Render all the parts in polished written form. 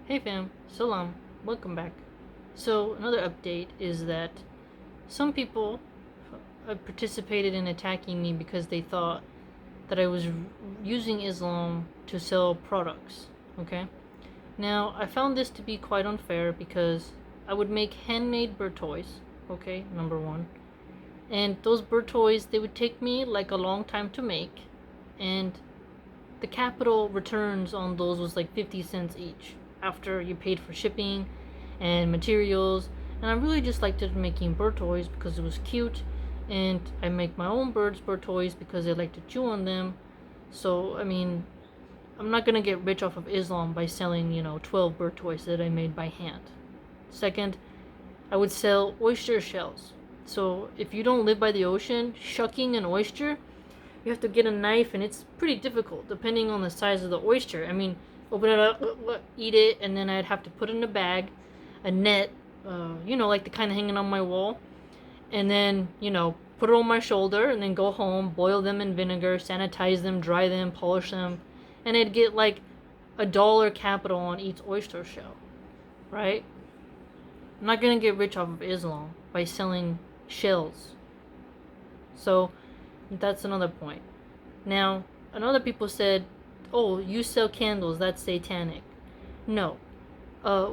Hey fam, salam, welcome back. So, another update is that some people participated in attacking me because they thought that I was using Islam to sell products. Okay? Now, I found this to be quite unfair because I would make handmade bird toys, okay, number one. And those bird toys, they would take me like a long time to make, and the capital returns on those was like 50 cents each after you paid for shipping and materials. And I really just liked it making bird toys because it was cute, and I make my own bird toys because I like to chew on them. So I mean, I'm not gonna get rich off of Islam by selling 12 bird toys that I made by hand. Second, I would sell oyster shells. So if you don't live by the ocean, shucking an oyster, you have to get a knife, and it's pretty difficult depending on the size of the oyster. I mean, open it up, eat it, and then I'd have to put it in a bag, a net, like the kind of hanging on my wall, and then put it on my shoulder, and then go home, boil them in vinegar, sanitize them, dry them, polish them, and I'd get like $1 capital on each oyster shell, right? I'm not gonna get rich off of Islam by selling shells. So that's another point. Now, another people said, "Oh, you sell candles, that's satanic." No.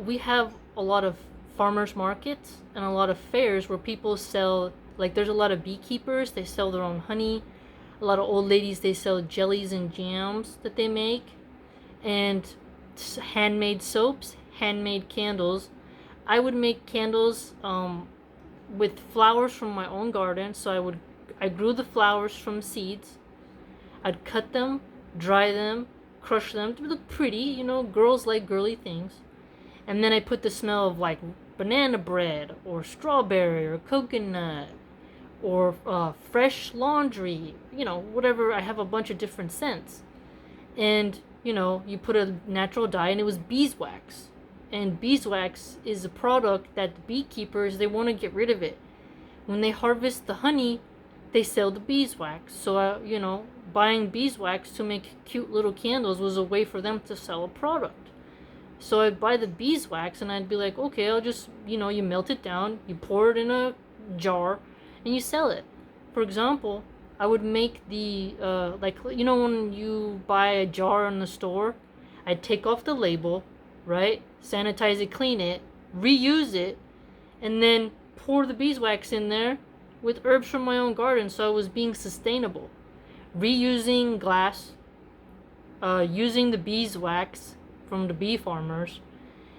We have a lot of farmers markets and a lot of fairs where people sell, like there's a lot of beekeepers, they sell their own honey. A lot of old ladies, they sell jellies and jams that they make, and handmade soaps, handmade candles. I would make candles with flowers from my own garden. So I grew the flowers from seeds. I'd cut them, dry them, crush them to look pretty. Girls like girly things. And then I put the smell of like banana bread or strawberry or coconut or fresh laundry. Whatever. I have a bunch of different scents. And you put a natural dye, and it was beeswax. And beeswax is a product that the beekeepers, they want to get rid of it. When they harvest the honey, they sell the beeswax. So buying beeswax to make cute little candles was a way for them to sell a product. So I'd buy the beeswax, and I'd be like, okay, I'll just you melt it down, you pour it in a jar, and you sell it. For example, I would make the when you buy a jar in the store, I'd take off the label, right? Sanitize it, clean it, reuse it, and then pour the beeswax in there with herbs from my own garden. So I was being sustainable. Reusing glass, using the beeswax from the bee farmers,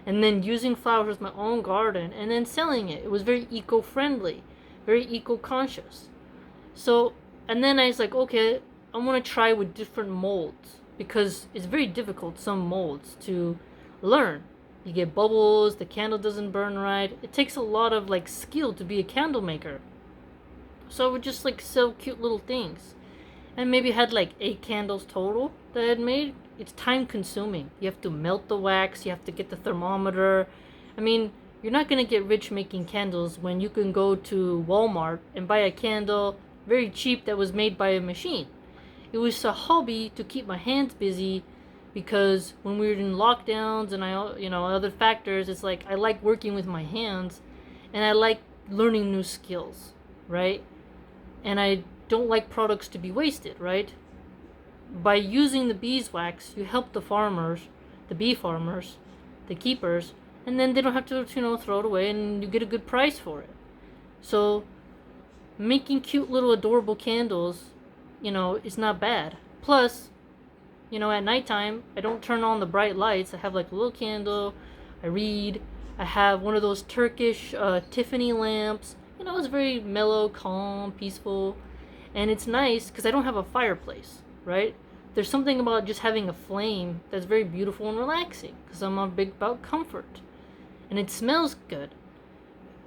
and then using flowers with my own garden, and then selling it. It was very eco-friendly, very eco-conscious. So, and then I was like, okay, I want to try with different molds, because it's very difficult, some molds, to learn. You get bubbles, the candle doesn't burn right. It takes a lot of like skill to be a candle maker. So I would just like sell cute little things. And maybe had like 8 candles total that I had made. It's time consuming. You have to melt the wax, you have to get the thermometer. I mean, you're not gonna get rich making candles when you can go to Walmart and buy a candle very cheap that was made by a machine. It was a hobby to keep my hands busy, because when we were in lockdowns and other factors, it's like I like working with my hands, and I like learning new skills, right? And I don't like products to be wasted, right? By using the beeswax, you help the farmers, the bee farmers, the keepers, and then they don't have to throw it away, and you get a good price for it. So making cute little adorable candles, is not bad. Plus, at nighttime, I don't turn on the bright lights. I have like a little candle. I read. I have one of those Turkish Tiffany lamps. It's very mellow, calm, peaceful. And it's nice because I don't have a fireplace, right? There's something about just having a flame that's very beautiful and relaxing, because I'm not big about comfort. And it smells good.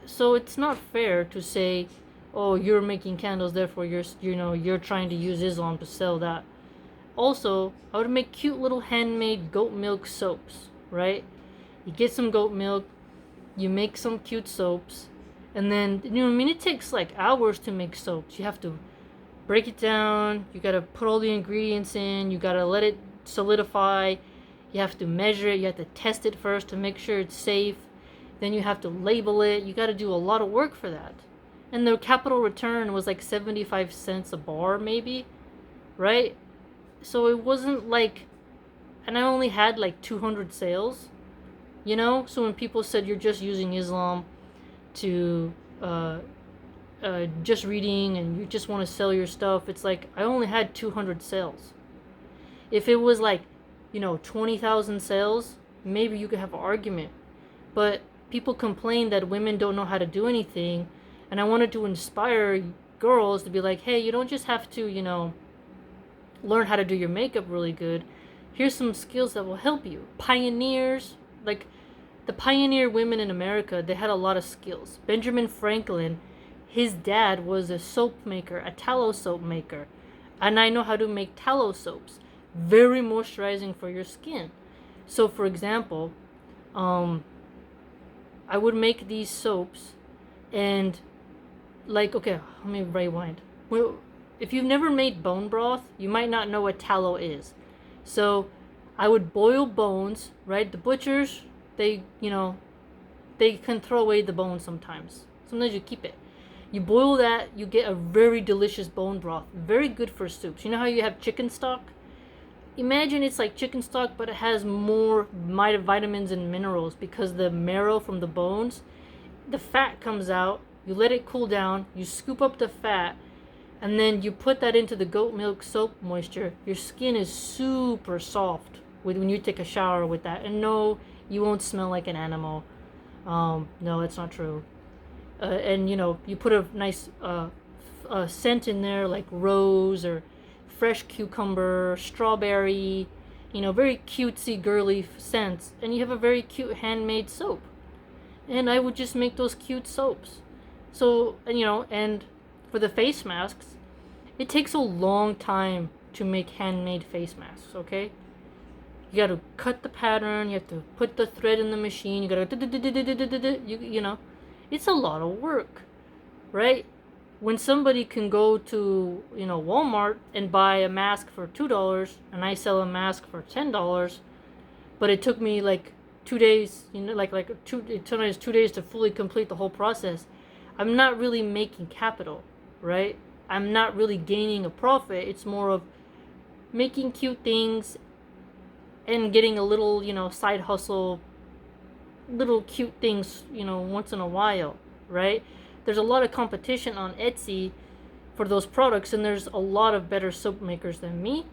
So it's not fair to say, oh, you're making candles, therefore you're trying to use Islam to sell that. Also, I would make cute little handmade goat milk soaps, right? You get some goat milk, you make some cute soaps, and then, it takes like hours to make soaps. You have to break it down, you gotta put all the ingredients in, you gotta let it solidify, You have to measure it. You have to test it first to make sure it's safe. Then you have to label it. You got to do a lot of work for that. And the capital return was like 75 cents a bar, maybe, right? So it wasn't like, and I only had like 200 sales, you know? So when people said you're just using Islam to, just reading and you just want to sell your stuff, it's like, I only had 200 sales. If it was like, 20,000 sales, maybe you could have an argument. But people complain that women don't know how to do anything, and I wanted to inspire girls to be like, hey, you don't just have to, learn how to do your makeup really good. Here's some skills that will help you. Pioneers, like the pioneer women in America, they had a lot of skills. Benjamin Franklin, his dad was a soap maker, a tallow soap maker. And I know how to make tallow soaps. Very moisturizing for your skin. So for example, I would make these soaps and like, okay, let me rewind. Well, if you've never made bone broth, you might not know what tallow is. So I would boil bones, right? The butchers, they can throw away the bones sometimes. Sometimes you keep it. You boil that, you get a very delicious bone broth. Very good for soups. You know how you have chicken stock? Imagine it's like chicken stock, but it has more vitamins and minerals because the marrow from the bones, the fat comes out, you let it cool down, you scoop up the fat, and then you put that into the goat milk soap moisture. Your skin is super soft when you take a shower with that. And no, you won't smell like an animal. No, that's not true. And you put a nice scent in there like rose or fresh cucumber, strawberry, very cutesy girly scents, and you have a very cute handmade soap. And I would just make those cute soaps. So, and for the face masks, it takes a long time to make handmade face masks, okay? You gotta cut the pattern, you have to put the thread in the machine, you gotta, it's a lot of work, right? When somebody can go to, Walmart and buy a mask for $2 and I sell a mask for $10, but it took me like 2 days, it took me 2 days to fully complete the whole process. I'm not really making capital, right? I'm not really gaining a profit. It's more of making cute things and getting a little, side hustle, little cute things, once in a while, right? There's a lot of competition on Etsy for those products, and there's a lot of better soap makers than me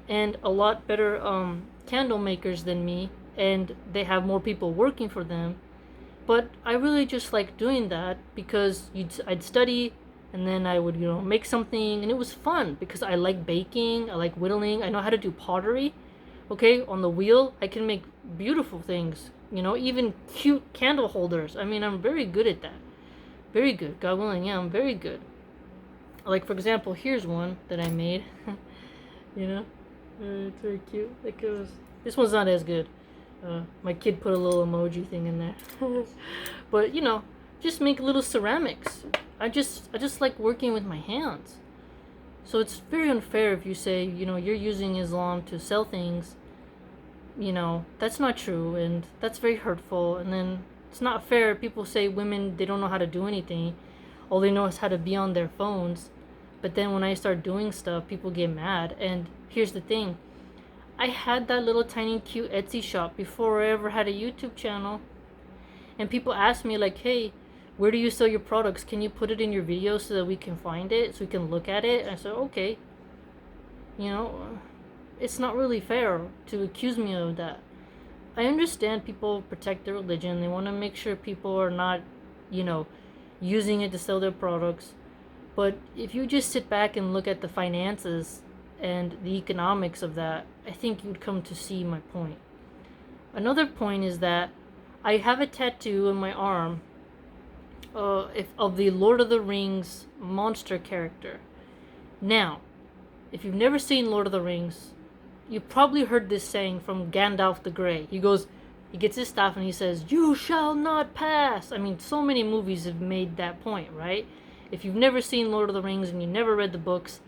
and a lot better candle makers than me, and they have more people working for them. But I really just like doing that because I'd study and then I would, make something, and it was fun because I like baking, I like whittling, I know how to do pottery. Okay, on the wheel, I can make beautiful things, even cute candle holders. I mean, I'm very good at that. Very good, God willing, yeah, I'm very good. Like, for example, here's one that I made. It's very cute. This one's not as good. My kid put a little emoji thing in there. But, just make little ceramics. I just like working with my hands. So it's very unfair if you say, you're using Islam to sell things. That's not true, and that's very hurtful. And then it's not fair. People say women, they don't know how to do anything. All they know is how to be on their phones. But then when I start doing stuff, people get mad. And here's the thing. I had that little tiny cute Etsy shop before I ever had a YouTube channel. And people ask me like, hey, where do you sell your products? Can you put it in your video so that we can find it, so we can look at it? And I said, okay. It's not really fair to accuse me of that. I understand people protect their religion. They want to make sure people are not, using it to sell their products. But if you just sit back and look at the finances and the economics of that, I think you'd come to see my point. Another point is that I have a tattoo on my arm of the Lord of the Rings monster character. Now, if you've never seen Lord of the Rings, you probably heard this saying from Gandalf the Grey. He gets his staff and he says, "You shall not pass." I mean, so many movies have made that point, right? If you've never seen Lord of the Rings and you never read the books,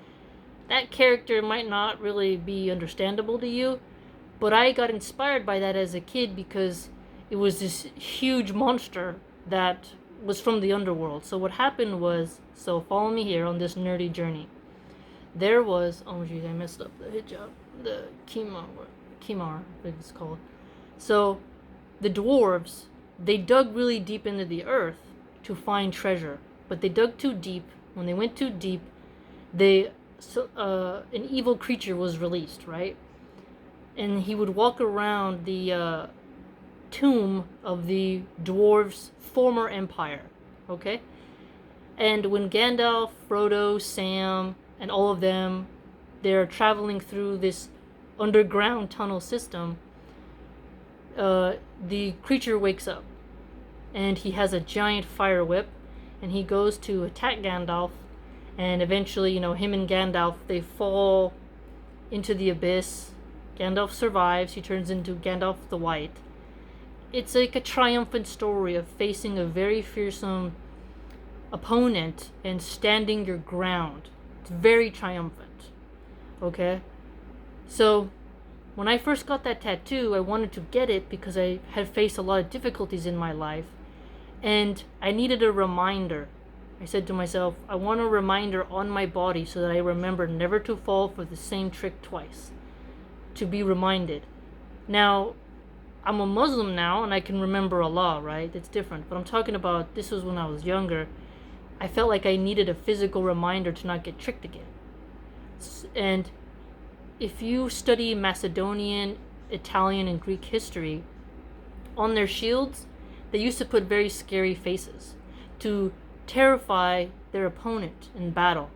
that character might not really be understandable to you. But I got inspired by that as a kid because it was this huge monster that was from the underworld. So what happened was, so follow me here on this nerdy journey. There was, oh geez, I messed up the hijab, the kimar, it's called. So the dwarves, they dug really deep into the earth to find treasure, but they dug too deep. When they went too deep, an evil creature was released, right? And he would walk around the tomb of the dwarves' former empire, okay? And when Gandalf, Frodo, Sam, and all of them, they're traveling through this underground tunnel system, the creature wakes up, and he has a giant fire whip, and he goes to attack Gandalf, and eventually, him and Gandalf, they fall into the abyss. Gandalf survives. He turns into Gandalf the White. It's like a triumphant story of facing a very fearsome opponent and standing your ground. It's very triumphant. Okay? So, when I first got that tattoo, I wanted to get it because I had faced a lot of difficulties in my life, and I needed a reminder. I said to myself, I want a reminder on my body so that I remember never to fall for the same trick twice. To be reminded. Now, I'm a Muslim now and I can remember Allah, right? It's different. But I'm talking about, this was when I was younger. I felt like I needed a physical reminder to not get tricked again. And if you study Macedonian, Italian, and Greek history, on their shields, they used to put very scary faces to terrify their opponent in battle,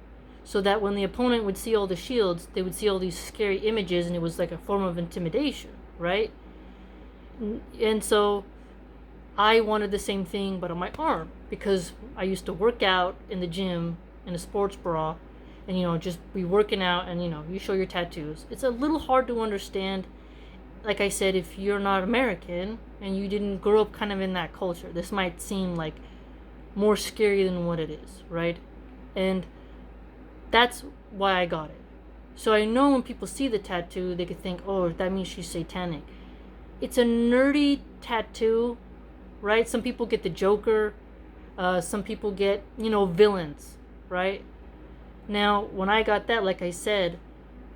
so that when the opponent would see all the shields, they would see all these scary images, and it was like a form of intimidation, right? And so I wanted the same thing, but on my arm, because I used to work out in the gym in a sports bra, and just be working out, and you show your tattoos. It's a little hard to understand, like I said, if you're not American and you didn't grow up kind of in that culture. This might seem like more scary than what it is, right? And that's why I got it. So I know when people see the tattoo, they could think, oh, that means she's satanic. It's a nerdy tattoo, right? Some people get the Joker. Some people get, villains, right? Now, when I got that, like I said,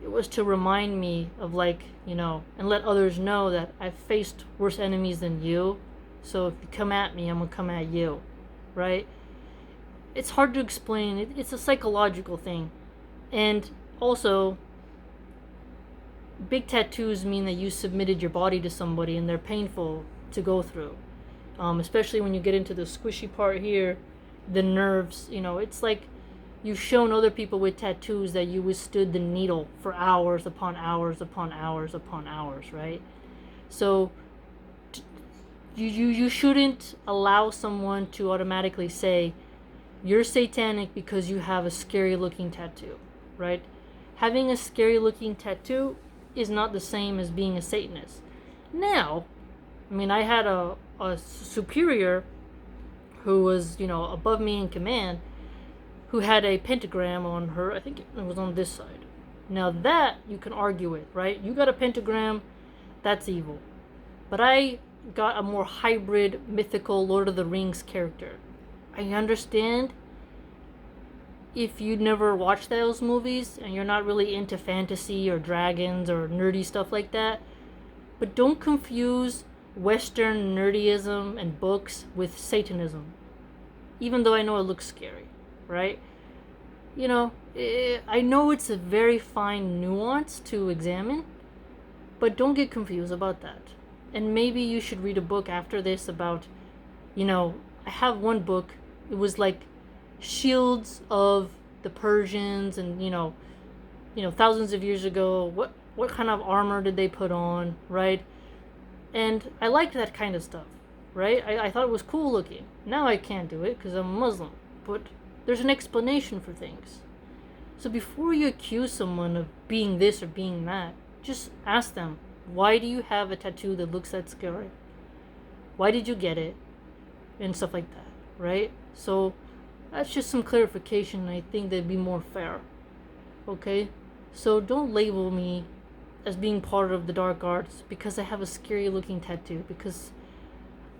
it was to remind me of, and let others know that I've faced worse enemies than you. So if you come at me, I'm going to come at you. Right? It's hard to explain. It's a psychological thing. And also, big tattoos mean that you submitted your body to somebody and they're painful to go through. Especially when you get into the squishy part here, the nerves, it's like you've shown other people with tattoos that you withstood the needle for hours upon hours upon hours upon hours, right? So, You shouldn't allow someone to automatically say you're satanic because you have a scary looking tattoo, right? Having a scary looking tattoo is not the same as being a Satanist. Now, I had a superior who was, above me in command, who had a pentagram on her. I think it was on this side. Now that you can argue with, right? You got a pentagram, that's evil. But I got a more hybrid, mythical Lord of the Rings character. I understand if you'd never watched those movies and you're not really into fantasy or dragons or nerdy stuff like that, but don't confuse Western nerdyism and books with Satanism. Even though I know it looks scary, right? I know it's a very fine nuance to examine, but don't get confused about that. And maybe you should read a book after this about, I have one book. It was like shields of the Persians and, thousands of years ago. What kind of armor did they put on, right? And I liked that kind of stuff, right? I thought it was cool looking. Now I can't do it because I'm a Muslim. But there's an explanation for things. So before you accuse someone of being this or being that, just ask them, why do you have a tattoo that looks that scary? Why did you get it? And stuff like that, right? So that's just some clarification. I think that'd be more fair. Okay? So don't label me as being part of the dark arts because I have a scary looking tattoo. Because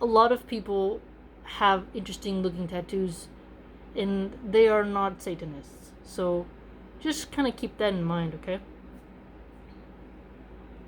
a lot of people have interesting looking tattoos and they are not Satanists. So just kind of keep that in mind, okay?